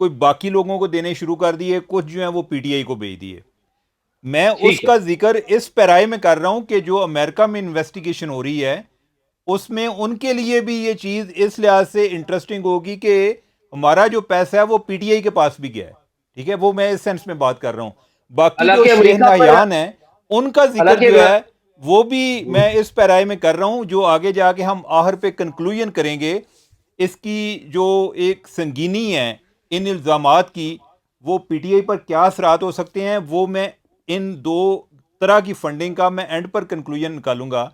کوئی باقی لوگوں کو دینے شروع کر دیے, کچھ جو ہیں وہ پی ٹی آئی کو بھیج دیے. میں اس ٹھیک ہے. کا ذکر اس پیرائے میں کر رہا ہوں کہ جو امریکہ میں انویسٹیگیشن ہو رہی ہے اس میں ان کے لیے بھی یہ چیز اس لحاظ سے انٹرسٹنگ ہوگی کہ ہمارا جو پیسہ ہے وہ پی ٹی آئی کے پاس بھی گیا ہے. ٹھیک ہے, وہ میں اس سینس میں بات کر رہا ہوں. باقی جو حالانکہ شیخ امریکہ پر نہیان ہیں ان کا ذکر حالانکہ جو ہے وہ بھی میں اس پیرائے میں کر رہا ہوں, جو آگے جا کے ہم آخر پہ کنکلوژن کریں گے اس کی جو ایک سنگینی ہے ان الزامات کی, وہ پی ٹی آئی پر کیا اثرات ہو سکتے ہیں, وہ میں ان دو طرح کی فنڈنگ کا میں اینڈ پر کنکلوژن نکالوں گا.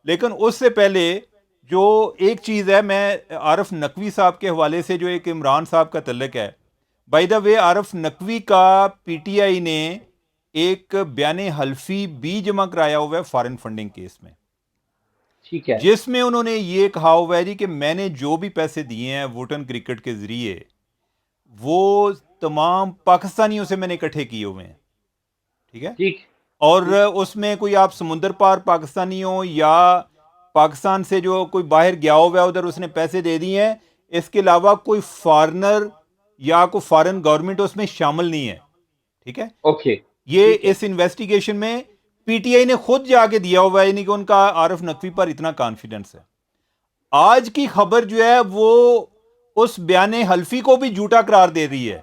لیکن اس سے پہلے جو ایک چیز ہے, میں عارف نقوی صاحب کے حوالے سے جو ایک عمران صاحب کا تعلق ہے, بائی دا وے عارف نقوی کا پی ٹی آئی نے ایک بیان حلفی بھی جمع کرایا ہوا ہے فارن فنڈنگ کیس میں, ٹھیک ہے. جس میں انہوں نے یہ کہا ہوا ہے جی کہ میں نے جو بھی پیسے دیے ہیں ووٹن کرکٹ کے ذریعے وہ تمام پاکستانیوں سے میں نے اکٹھے کیے ہوئے ہیں. ٹھیک ہے, ٹھیک. اور اس میں کوئی آپ سمندر پار پاکستانی ہو یا پاکستان سے جو کوئی باہر گیا ہوا ہے ادھر اس نے پیسے دے دیے ہیں, اس کے علاوہ کوئی فارنر یا کوئی فارن گورنمنٹ اس میں شامل نہیں ہے. ٹھیک ہے, اوکے. یہ ٹھیک ہے. اس انویسٹیگیشن میں پی ٹی آئی نے خود جا کے دیا ہوا ہے, یعنی کہ ان کا عارف نقوی پر اتنا کانفیڈنس ہے. آج کی خبر جو ہے وہ اس بیان حلفی کو بھی جھوٹا قرار دے رہی ہے.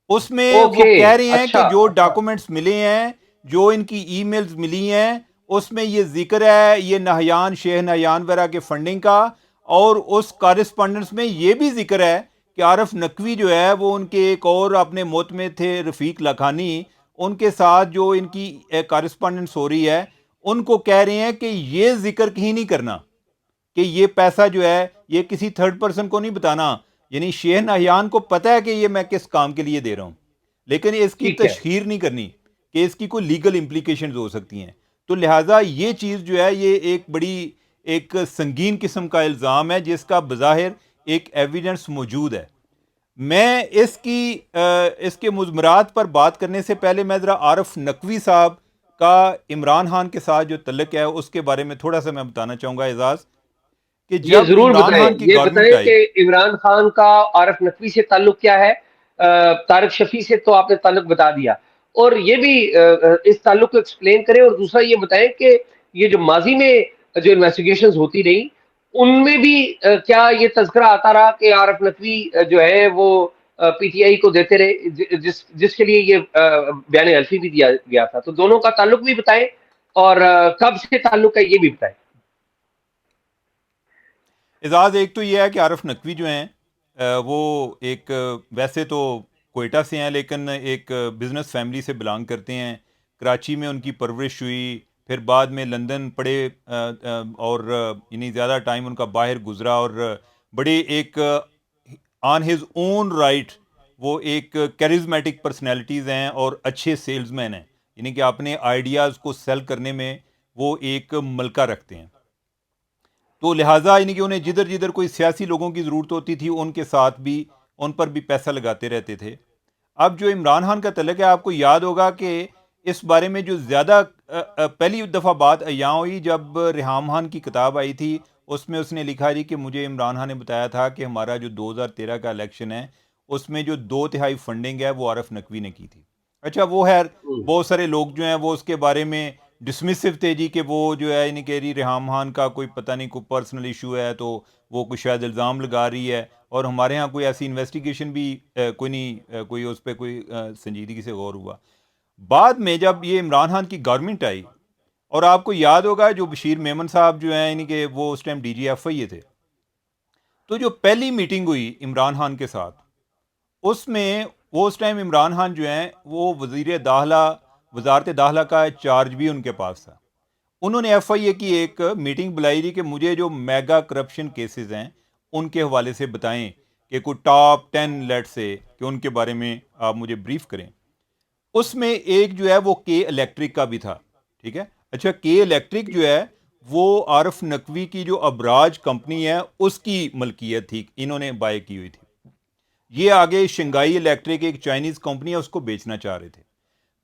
اس میں وہ اوکے. کہہ رہے ہیں کہ اچھا. جو اچھا. ڈاکومنٹس ملے ہیں, جو ان کی ای میلز ملی ہیں, اس میں یہ ذکر ہے یہ نہیان شیخ نہیان وغیرہ کے فنڈنگ کا, اور اس کارسپونڈنس میں یہ بھی ذکر ہے کہ عارف نقوی جو ہے وہ ان کے ایک اور اپنے موت میں تھے رفیق لکھانی, ان کے ساتھ جو ان کی کارسپونڈنس ہو رہی ہے ان کو کہہ رہے ہیں کہ یہ ذکر کہیں نہیں کرنا کہ یہ پیسہ جو ہے یہ کسی تھرڈ پرسن کو نہیں بتانا. یعنی شیخ نہیان کو پتہ ہے کہ یہ میں کس کام کے لیے دے رہا ہوں, لیکن اس کی ٹھیک ہے. تشہیر نہیں کرنی کہ اس کی کوئی لیگل امپلیکیشنز ہو سکتی ہیں. تو لہٰذا یہ چیز جو ہے یہ ایک بڑی ایک سنگین قسم کا الزام ہے جس کا بظاہر ایک ایویڈنس موجود ہے. میں اس کے مضمرات پر بات کرنے سے پہلے میں ذرا عارف نقوی صاحب کا عمران خان کے ساتھ جو تعلق ہے اس کے بارے میں تھوڑا سا میں بتانا چاہوں گا اعزاز, کہ یہ جب ضرور عمران بتائیں. خان کی یہ گورنمنٹ بتائیں آئی. کہ عمران خان کا عارف نقوی سے تعلق کیا ہے. طارق شفیع سے تو آپ نے تعلق بتا دیا, اور یہ بھی اس تعلق کو ایکسپلین کریں. اور دوسرا یہ بتائیں کہ یہ جو ماضی میں جو انویسٹیگیشنز ہوتی رہی ان میں بھی کیا یہ تذکرہ آتا رہا کہ عارف نقوی جو ہے وہ پی ٹی آئی کو دیتے رہے, جس کے لیے یہ بیان حلفی بھی دیا گیا تھا. تو دونوں کا تعلق بھی بتائیں, اور کب سے تعلق ہے یہ بھی بتائیں. اعزاز, ایک تو یہ ہے کہ عارف نقوی جو ہیں وہ ایک ویسے تو کوئٹہ سے ہیں لیکن ایک بزنس فیملی سے بلانگ کرتے ہیں. کراچی میں ان کی پرورش ہوئی, پھر بعد میں لندن پڑھے, اور یعنی زیادہ ٹائم ان کا باہر گزرا, اور بڑے ایک آن ہز اون رائٹ وہ ایک کیریزمیٹک پرسنالٹیز ہیں اور اچھے سیلز مین ہیں, یعنی کہ اپنے آئیڈیاز کو سیل کرنے میں وہ ایک ملکہ رکھتے ہیں. تو لہٰذا یعنی کہ انہیں جدھر جدھر کوئی سیاسی لوگوں کی ضرورت ہوتی تھی ان کے ساتھ بھی ان پر بھی پیسہ لگاتے رہتے تھے. اب جو عمران خان کا تعلق ہے, آپ کو یاد ہوگا کہ اس بارے میں جو زیادہ پہلی دفعہ بات یہاں ہوئی جب ریحام خان کی کتاب آئی تھی, اس میں اس نے لکھا جی کہ مجھے عمران خان نے بتایا تھا کہ ہمارا جو 2013 کا الیکشن ہے اس میں جو 2/3 فنڈنگ ہے وہ عارف نقوی نے کی تھی. اچھا, وہ خیر بہت سارے لوگ جو ہیں وہ اس کے بارے میں ڈسمسو تھے جی کہ وہ جو ہے یعنی کہ ریحام خان کا کوئی پتہ نہیں کوئی پرسنل ایشو ہے تو وہ کوئی شاید الزام لگا رہی ہے, اور ہمارے ہاں کوئی ایسی انویسٹیگیشن بھی کوئی نہیں, کوئی اس پہ کوئی سنجیدگی سے غور ہوا. بعد میں جب یہ عمران خان کی گورنمنٹ آئی, اور آپ کو یاد ہوگا جو بشیر میمن صاحب جو ہیں یعنی کہ وہ اس ٹائم ڈی جی ایف آئی تھے, تو جو پہلی میٹنگ ہوئی عمران خان کے ساتھ اس میں وہ اس ٹائم عمران خان جو ہیں وہ وزیر داخلہ وزارت داخلہ کا چارج بھی ان کے پاس تھا. انہوں نے ایف آئی اے کی ایک میٹنگ بلائی تھی کہ مجھے جو میگا کرپشن کیسز ہیں ان کے حوالے سے بتائیں, کہ کوئی ٹاپ 10 لیٹ سے کہ ان کے بارے میں آپ مجھے بریف کریں. اس میں ایک جو ہے وہ کے الیکٹرک کا بھی تھا. ٹھیک ہے, اچھا, کے الیکٹرک جو ہے وہ عارف نقوی کی جو ابراج کمپنی ہے اس کی ملکیت تھی, انہوں نے بائی کی ہوئی تھی. یہ آگے شنگائی الیکٹرک ایک چائنیز کمپنی ہے اس کو بیچنا چاہ رہے تھے.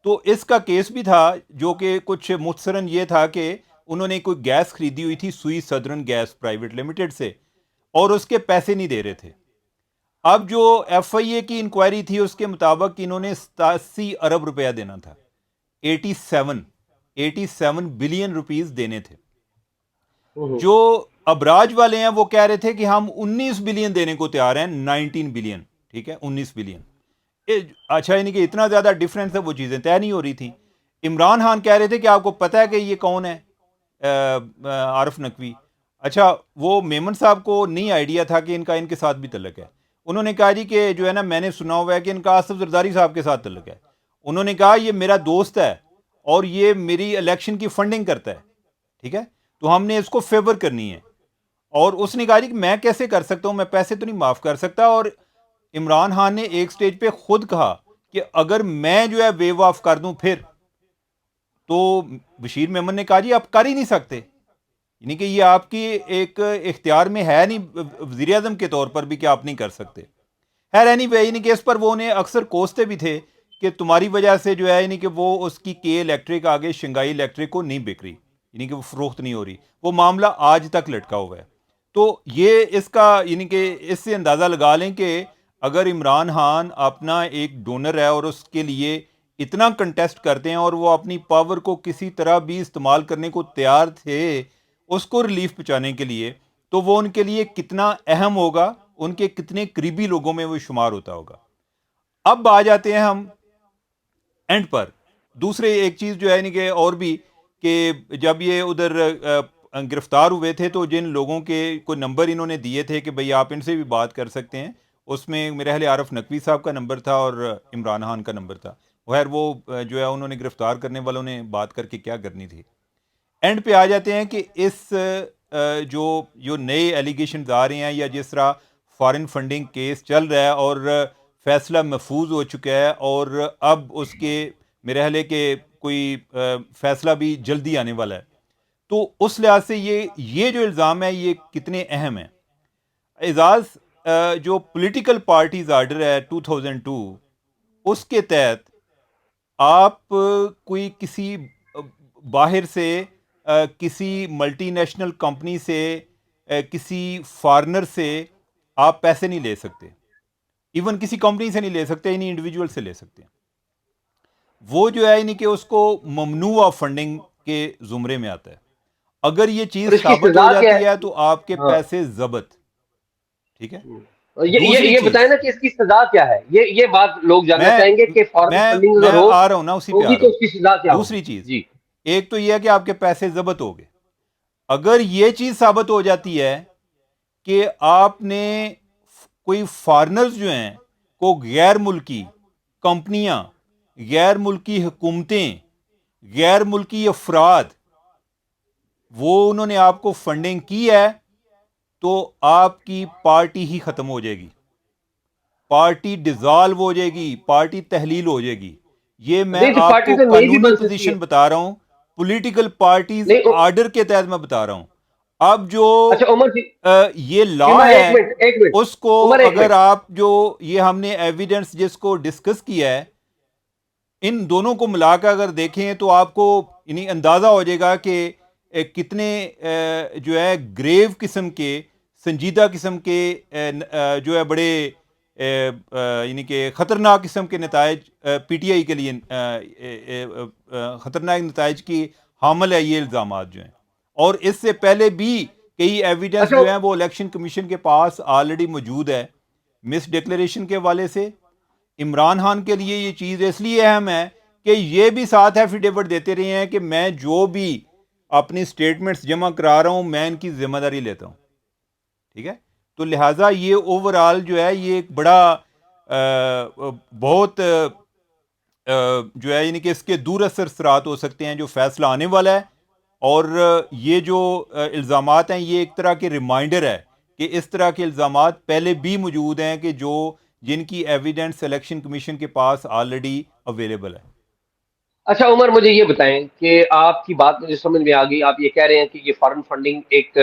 تو اس کا کیس بھی تھا جو کہ کچھ مختصراً یہ تھا کہ انہوں نے کوئی گیس خریدی ہوئی تھی سوئی سدرن گیس پرائیویٹ لمیٹڈ سے, اور اس کے پیسے نہیں دے رہے تھے. اب جو ایف آئی اے کی انکوائری تھی اس کے مطابق انہوں نے 87 ارب روپیہ دینا تھا، 87 بلین روپیز دینے تھے. جو ابراج والے ہیں وہ کہہ رہے تھے کہ ہم 19 بلین دینے کو تیار ہیں، 19 بلین، ٹھیک ہے، 19 بلین. اچھا، یعنی کہ اتنا زیادہ ڈفرینس ہے، وہ چیزیں طے نہیں ہو رہی تھیں. عمران خان کہہ رہے تھے کہ آپ کو پتہ ہے کہ یہ کون ہے عارف نقوی. اچھا، وہ میمن صاحب کو نہیں آئیڈیا تھا کہ ان کے ساتھ بھی تعلق ہے. انہوں نے کہا جی کہ جو ہے نا، میں نے سنا ہوا ہے کہ ان کا آصف زرداری صاحب کے ساتھ تعلق ہے. انہوں نے کہا یہ میرا دوست ہے اور یہ میری الیکشن کی فنڈنگ کرتا ہے، ٹھیک ہے، تو ہم نے اس کو فیور کرنی ہے. اور اس نے کہا جی کہ میں کیسے کر سکتا ہوں، میں پیسے تو نہیں معاف کر سکتا. اور عمران خان نے ایک سٹیج پہ خود کہا کہ اگر میں جو ہے ویو آف کر دوں پھر، تو بشیر میمن نے کہا جی آپ کر ہی نہیں سکتے، یعنی کہ یہ آپ کی ایک اختیار میں ہے نہیں وزیر اعظم کے طور پر بھی کہ آپ نہیں کر سکتے. خیر اینی وے، یعنی کہ اس پر وہ انہیں اکثر کوستے بھی تھے کہ تمہاری وجہ سے جو ہے، یعنی کہ وہ اس کی کے الیکٹرک آگے شنگائی الیکٹرک کو نہیں بک رہی، یعنی کہ وہ فروخت نہیں ہو رہی. وہ معاملہ آج تک لٹکا ہوا ہے. تو یہ اس کا، یعنی کہ اس سے اندازہ لگا لیں کہ اگر عمران خان اپنا ایک ڈونر ہے اور اس کے لیے اتنا کنٹیسٹ کرتے ہیں اور وہ اپنی پاور کو کسی طرح بھی استعمال کرنے کو تیار تھے اس کو ریلیف پہنچانے کے لیے، تو وہ ان کے لیے کتنا اہم ہوگا، ان کے کتنے قریبی لوگوں میں وہ شمار ہوتا ہوگا. اب آ جاتے ہیں ہم اینڈ پر. دوسرے ایک چیز جو ہے، یعنی کہ اور بھی، کہ جب یہ ادھر گرفتار ہوئے تھے تو جن لوگوں کے کوئی نمبر انہوں نے دیے تھے کہ بھئی آپ ان سے بھی بات کر سکتے ہیں، اس میں میرے خیال عارف نقوی صاحب کا نمبر تھا اور عمران خان کا نمبر تھا. خیر وہ جو ہے انہوں نے گرفتار کرنے والوں نے بات کر کے کیا کرنی تھی. اینڈ پہ آ جاتے ہیں کہ اس جو نئے ایلیگیشنز آ رہے ہیں، یا جس طرح فارن فنڈنگ کیس چل رہا ہے اور فیصلہ محفوظ ہو چکا ہے اور اب اس کے میرے خیال ہے کہ کوئی فیصلہ بھی جلدی آنے والا ہے. تو اس لحاظ سے یہ جو الزام ہے یہ کتنے اہم ہیں. اعزاز، جو پولیٹیکل پارٹیز آرڈر ہے 2002، اس کے تحت آپ کوئی کسی باہر سے کسی ملٹی نیشنل کمپنی سے کسی فارنر سے آپ پیسے نہیں لے سکتے، ایون کسی کمپنی سے نہیں لے سکتے، یعنی انڈیویجول سے لے سکتے ہیں. وہ جو ہے یعنی کہ اس کو ممنوع آف فنڈنگ کے زمرے میں آتا ہے. اگر یہ اور چیز اس کی ثابت ہو سزا کیا جاتی ہے؟ ہے تو آپ کے ہاں، پیسے ضبط، ٹھیک ہے. یہ دوسری یہ بتائیں چیز، نا کہ اس کی سزا کیا ہے. یہ بات لوگ جاننا میں چاہیں گے کہ فارن میں فنڈنگ میں اگر ہو آ رہا ہوں نا، اسی پہ ہوگی آ رہا تو ہوں. اس کی سزا کیا ہوگی. دوسری چیز، جی. ایک تو یہ ہے کہ آپ کے پیسے ضبط ہو گئے. اگر یہ چیز ثابت ہو جاتی ہے کہ آپ نے کوئی فارنرز جو ہیں کو غیر ملکی کمپنیاں، غیر ملکی حکومتیں، غیر ملکی افراد، وہ انہوں نے آپ کو فنڈنگ کی ہے، تو آپ کی پارٹی ہی ختم ہو جائے گی، پارٹی ڈیزالو ہو جائے گی، پارٹی تحلیل ہو جائے گی. یہ میں نہیں تو آپ پارٹی کو تو نئی بھی قانونی بن سکتی ہے. پوزیشن بتا رہا ہوں، پولیٹیکل پارٹیز نہیں آرڈر کے تحت میں بتا رہا ہوں. اب جو اچھا عمر جی، یہ لا عمر ایک ہے، منٹ ایک منٹ اس کو عمر ایک اگر منٹ آپ جو یہ ہم نے ایویڈنس جس کو ڈسکس کیا ہے، ان دونوں کو ملا کر اگر دیکھیں تو آپ کو یعنی اندازہ ہو جائے گا کہ کتنے جو ہے گریو قسم کے، سنجیدہ قسم کے جو ہے بڑے یعنی کہ خطرناک قسم کے نتائج پی ٹی آئی کے لیے خطرناک نتائج کی حامل ہے یہ الزامات جو ہیں. اور اس سے پہلے بھی کئی ایویڈنس اچھا جو ہیں وہ الیکشن کمیشن کے پاس آلریڈی موجود ہے مس ڈکلیریشن کے حوالے سے. عمران خان کے لیے یہ چیز اس لیے اہم ہے کہ یہ بھی ساتھ ایفیڈیوٹ دیتے رہے ہیں کہ میں جو بھی اپنی سٹیٹمنٹس جمع کرا رہا ہوں میں ان کی ذمہ داری لیتا ہوں، ٹھیک ہے. تو لہٰذا یہ اوورال جو ہے یہ ایک بڑا بہت جو ہے یعنی کہ اس کے دور اثر اثرات ہو سکتے ہیں جو فیصلہ آنے والا ہے. اور یہ جو الزامات ہیں یہ ایک طرح کے ریمائنڈر ہے کہ اس طرح کے الزامات پہلے بھی موجود ہیں کہ جن کی ایویڈنس الیکشن کمیشن کے پاس آلریڈی اویلیبل ہے. اچھا عمر مجھے یہ بتائیں کہ آپ کی بات مجھے سمجھ میں آ گئی. آپ یہ کہہ رہے ہیں کہ یہ فارن فنڈنگ ایک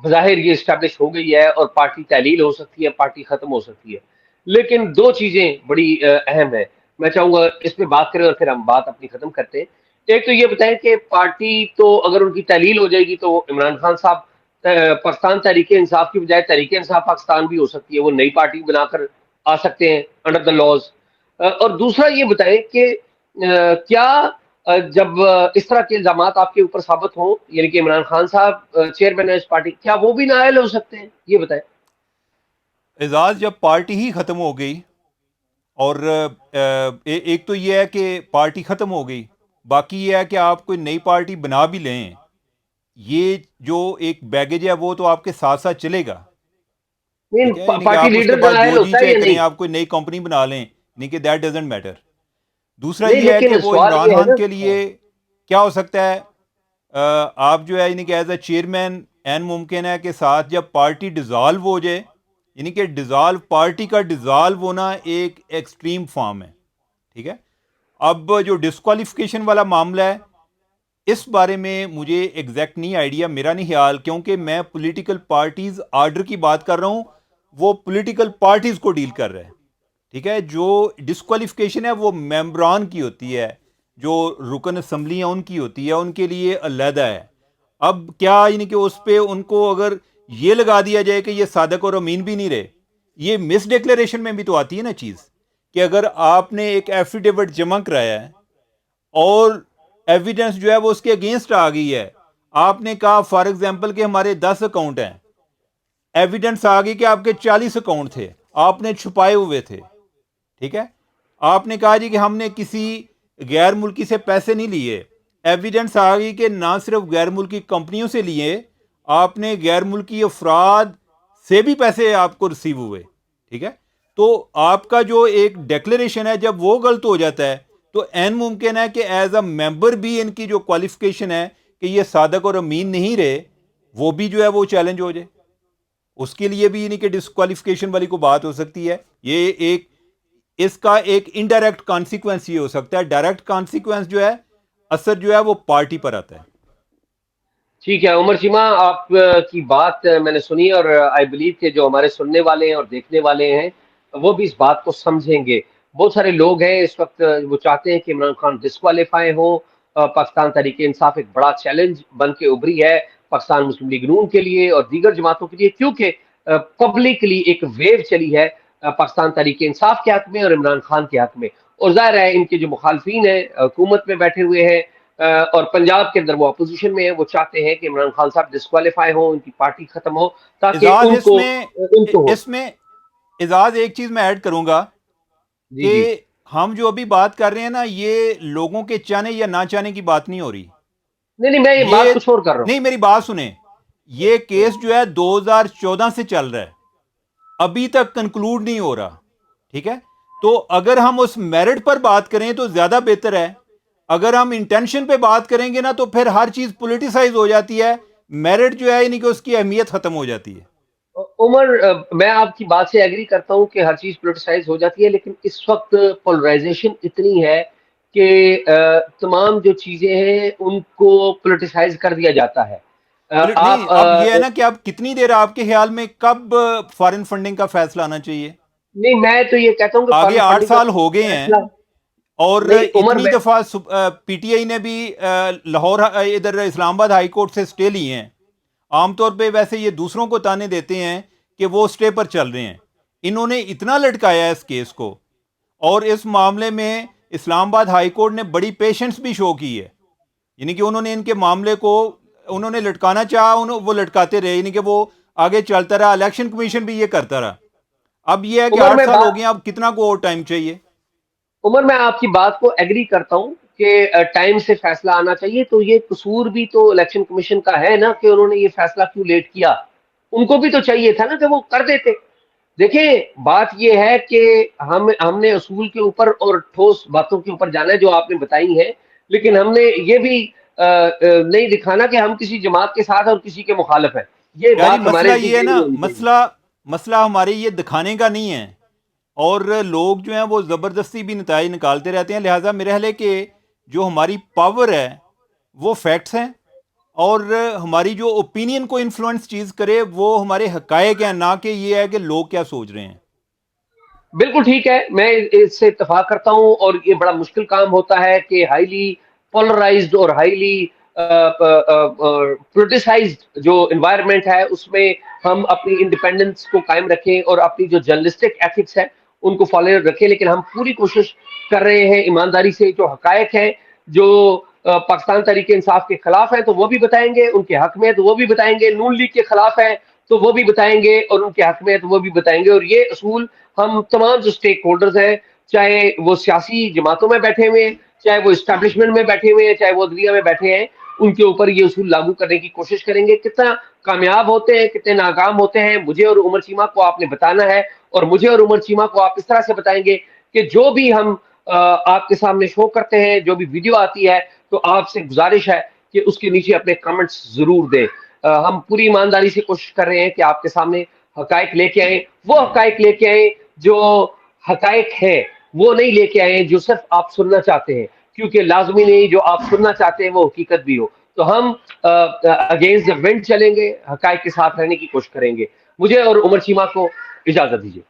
بظاہر یہ اسٹیبلش ہو گئی ہے اور پارٹی تحلیل ہو سکتی ہے، پارٹی ختم ہو سکتی ہے، لیکن دو چیزیں بڑی اہم ہیں. میں چاہوں گا اس پہ بات کریں اور پھر ہم بات اپنی ختم کرتے ہیں. ایک تو یہ بتائیں کہ پارٹی تو اگر ان کی تحلیل ہو جائے گی تو عمران خان صاحب پاکستان تحریک انصاف کی بجائے تحریک انصاف پاکستان بھی ہو سکتی ہے، وہ نئی پارٹی بنا کر آ سکتے ہیں انڈر دا لاز. اور دوسرا یہ بتائیں کہ کیا جب اس طرح کے الزامات آپ کے اوپر ثابت ہوں، یعنی کہ عمران خان صاحب چیئرمین ہے اس پارٹی، کیا وہ بھی نااہل ہو سکتے ہیں؟ یہ بتائیں. اعزاز، جب پارٹی ہی ختم ہو گئی، اور ایک تو یہ ہے کہ پارٹی ختم ہو گئی، باقی یہ ہے کہ آپ کوئی نئی پارٹی بنا بھی لیں، یہ جو ایک بیگیج ہے وہ تو آپ کے ساتھ ساتھ چلے گا. نہیں، ٹھیک ہے، یعنی کہ پارٹی آپ اس کے لیڈر بعد نااہل جو جی ہوتا ہے چاہے یا کریں، نہیں؟ آپ کوئی نئی کمپنی بنا لیں، یعنی کہ دیٹ ڈزنٹ میٹر. دوسرا نہیں، یہ ہے کہ لیکن وہ سوال عمران یہ ہے خان نا. کے لیے کیا ہو سکتا ہے، آپ جو ہے یعنی کہ ایز اے چیئرمین این ممکن ہے کہ ساتھ جب پارٹی ڈیزالو ہو جائے، یعنی کہ پارٹی کا ڈیزالو ہونا ایک ایکسٹریم فارم ہے. ٹھیک ہے، اب جو ڈسکوالیفیکیشن والا معاملہ ہے، اس بارے میں مجھے ایگزیکٹ نہیں آئیڈیا، میرا نہیں خیال، کیونکہ میں پولیٹیکل پارٹیز آرڈر کی بات کر رہا ہوں، وہ پولیٹیکل پارٹیز کو ڈیل کر رہے ہیں. ٹھیک ہے، جو ڈسکوالیفیکیشن ہے وہ ممبران کی ہوتی ہے، جو رکن اسمبلیاں ان کی ہوتی ہے، ان کے لیے علیحدہ ہے. اب کیا یعنی کہ اس پہ ان کو اگر یہ لگا دیا جائے کہ یہ صادق اور امین بھی نہیں رہے، یہ مس ڈکلیریشن میں بھی تو آتی ہے نا چیز، کہ اگر آپ نے ایک ایفیڈیوٹ جمع کرایا ہے اور ایویڈنس جو ہے وہ اس کے اگینسٹ آ گئی ہے، آپ نے کہا فار ایگزامپل کہ ہمارے 10 اکاؤنٹ ہیں، ایویڈنس آ گئی کہ آپ کے 40 اکاؤنٹ تھے، آپ نے چھپائے ہوئے تھے. ٹھیک ہے، آپ نے کہا جی کہ ہم نے کسی غیر ملکی سے پیسے نہیں لیے، ایویڈنس آ گئی کہ نہ صرف غیر ملکی کمپنیوں سے لیے، آپ نے غیر ملکی افراد سے بھی پیسے آپ کو ریسیو ہوئے. ٹھیک ہے، تو آپ کا جو ایک ڈیکلیریشن ہے جب وہ غلط ہو جاتا ہے تو این ممکن ہے کہ ایز اے ممبر بھی ان کی جو کوالیفیکیشن ہے کہ یہ صادق اور امین نہیں رہے، وہ بھی جو ہے وہ چیلنج ہو جائے. اس کے لیے بھی یعنی کہ ڈسکوالیفیکیشن والی کو بات ہو سکتی ہے. یہ ایک اس کا ایک انڈائریکٹ کانسیکوینس یہ ہو سکتا ہے. ڈائریکٹ کانسیکوینس جو ہے اثر جو ہے وہ پارٹی پر آتا ہے. ٹھیک ہے عمر چیمہ، آپ کی بات میں نے سنی، اور آئی بلیو کہ جو ہمارے سننے والے ہیں اور دیکھنے والے ہیں وہ بھی اس بات کو سمجھیں گے. بہت سارے لوگ ہیں اس وقت وہ چاہتے ہیں کہ عمران خان ڈسکوالیفائی ہو. پاکستان تحریک انصاف ایک بڑا چیلنج بن کے ابھری ہے پاکستان مسلم لیگ نون کے لیے اور دیگر جماعتوں کے لیے، کیونکہ پبلکلی ایک ویو چلی ہے پاکستان تحریک انصاف کے حق میں اور عمران خان کے حق میں. اور ظاہر ہے ان کے جو مخالفین ہیں حکومت میں بیٹھے ہوئے ہیں اور پنجاب کے اندر وہ اپوزیشن میں ہیں، وہ چاہتے ہیں کہ عمران خان صاحب ڈسکوالیفائی ہوں، ان کی پارٹی ختم ہو تاکہ اعزاز، ان کو ہو. اس میں اعزاز ایک چیز میں ایڈ کروں گا جی کہ جی. ہم جو ابھی بات کر رہے ہیں نا، یہ لوگوں کے چاہنے یا نہ چاہنے کی بات نہیں ہو رہی. نہیں نہیں، میں یہ بات یہ کچھ اور کر رہا نہیں، میری بات سنیں، یہ کیس جو ہے 2014 سے چل رہا ہے، ابھی تک کنکلوڈ نہیں ہو رہا. ٹھیک ہے، تو اگر ہم اس میرٹ پر بات کریں تو زیادہ بہتر ہے. اگر ہم انٹینشن پہ بات کریں گے نا تو پھر ہر چیز پولیٹیسائز ہو جاتی ہے، میرٹ جو ہے یعنی کہ اس کی اہمیت ختم ہو جاتی ہے. عمر، میں آپ کی بات سے ایگری کرتا ہوں کہ ہر چیز پولیٹیسائز ہو جاتی ہے، لیکن اس وقت پولرائزیشن اتنی ہے کہ تمام جو چیزیں ہیں ان کو پولیٹیسائز کر دیا جاتا ہے. نہیں، آپ اب یہ ہے نا کہ اب کتنی دیر آپ کے خیال میں کب فارن فنڈنگ کا فیصلہ آنا چاہیے؟ نہیں، میں تو یہ کہتا ہوں کہ آگے فارن 8 فنڈنگ کا سال ہو گئے ہیں، فیصلہ. اور نہیں عمر، اتنی میں دفعہ پی ٹی آئی نے بھی لاہور ادھر اسلام آباد ہائی کورٹ سے سٹے لی ہیں. عام طور پہ ویسے یہ دوسروں کو تانے دیتے ہیں کہ وہ سٹے پر چل رہے ہیں، انہوں نے اتنا لٹکایا ہے اس کیس کو، اور اس معاملے میں اسلام آباد ہائی کورٹ نے بڑی پیشنس بھی شو کی ہے. یعنی کہ انہوں نے ان کے معاملے کو انہوں نے لٹکانا چاہا، وہ لٹکاتے رہے، یعنی کہ وہ آگے چلتا رہا. الیکشن کمیشن بھی یہ کرتا رہا. اب یہ ہے کہ عمر 8 میں سال ہو بات گئے ہیں، اب کتنا کو اور ٹائم چاہیے؟ عمر میں آپ کی بات کو ایگری کرتا ہوں کہ ٹائم سے فیصلہ آنا چاہیے. تو یہ قصور بھی تو الیکشن کمیشن کا ہے نا کہ انہوں نے یہ فیصلہ کیوں لیٹ کیا. ان کو بھی تو چاہیے تھا نا کہ وہ کر دیتے. دیکھیں بات یہ ہے کہ ہم نے اصول کے اوپر اور ٹھوس باتوں کے اوپر جانا ہے جو آپ نے بتائی ہیں، لیکن ہم نے یہ بھی نہیں دکھانا کہ ہم کسی جماعت کے ساتھ اور کسی کے مخالف ہیں. یہ یاری بات مسئلہ ہمارے یہ ہے ذہن نا، میں ہونی چاہیے. مسئلہ ہمارے یہ دکھانے کا نہیں ہے، اور لوگ جو ہیں وہ زبردستی بھی نتائج نکالتے رہتے ہیں. لہٰذا میرے خیال ہے کہ جو ہماری پاور ہے وہ فیکٹس ہیں، اور ہماری جو اوپینین کو انفلوئنس چیز کرے وہ ہمارے حقائق ہیں، نہ کہ یہ ہے کہ لوگ کیا سوچ رہے ہیں. بالکل ٹھیک ہے، میں اس سے اتفاق کرتا ہوں. اور یہ بڑا مشکل کام ہوتا ہے کہ ہائیلی پولرائزڈ اور ہائیلی پولیٹیسائزڈ جو انوائرمنٹ ہے اس میں ہم اپنی انڈیپینڈنس کو قائم رکھیں اور اپنی جو جرنلسٹک ایتھکس ہے ان کو فالو رکھیں، لیکن ہم پوری کوشش کر رہے ہیں ایمانداری سے، جو حقائق ہیں جو پاکستان تحریک انصاف کے خلاف ہیں تو وہ بھی بتائیں گے، ان کے حق میں تو وہ بھی بتائیں گے، نون لیگ کے خلاف ہیں تو وہ بھی بتائیں گے، اور ان کے حق میں تو وہ بھی بتائیں گے. اور یہ اصول ہم تمام جو اسٹیک ہولڈرز ہیں، چاہے وہ سیاسی جماعتوں میں بیٹھے ہوئے ہیں، چاہے وہ اسٹیبلشمنٹ میں بیٹھے ہوئے ہیں، چاہے وہ عدلیہ میں بیٹھے ہیں، ان کے اوپر یہ اصول لاگو کرنے کی کوشش کریں گے. کتنا کامیاب ہوتے ہیں کتنے ناکام ہوتے ہیں مجھے اور عمر چیمہ کو آپ نے بتانا ہے، اور مجھے اور عمر چیمہ کو آپ اس طرح سے بتائیں گے کہ جو بھی ہم آپ کے سامنے شو کرتے ہیں، جو بھی ویڈیو آتی ہے، تو آپ سے گزارش ہے کہ اس کے نیچے اپنے کمنٹس ضرور دیں. ہم پوری ایمانداری سے کوشش کر رہے ہیں کہ آپ کے سامنے حقائق لے کے آئیں، وہ حقائق لے کے آئیں جو حقائق ہے، وہ نہیں لے کے آئیں جو صرف آپ سننا چاہتے ہیں، کیونکہ لازمی نہیں جو آپ سننا چاہتے ہیں وہ حقیقت بھی ہو. تو ہم اگینسٹ دا ونڈ چلیں گے، حقائق کے ساتھ رہنے کی کوشش کریں گے. مجھے اور عمر چیمہ کو اجازت دیجیے.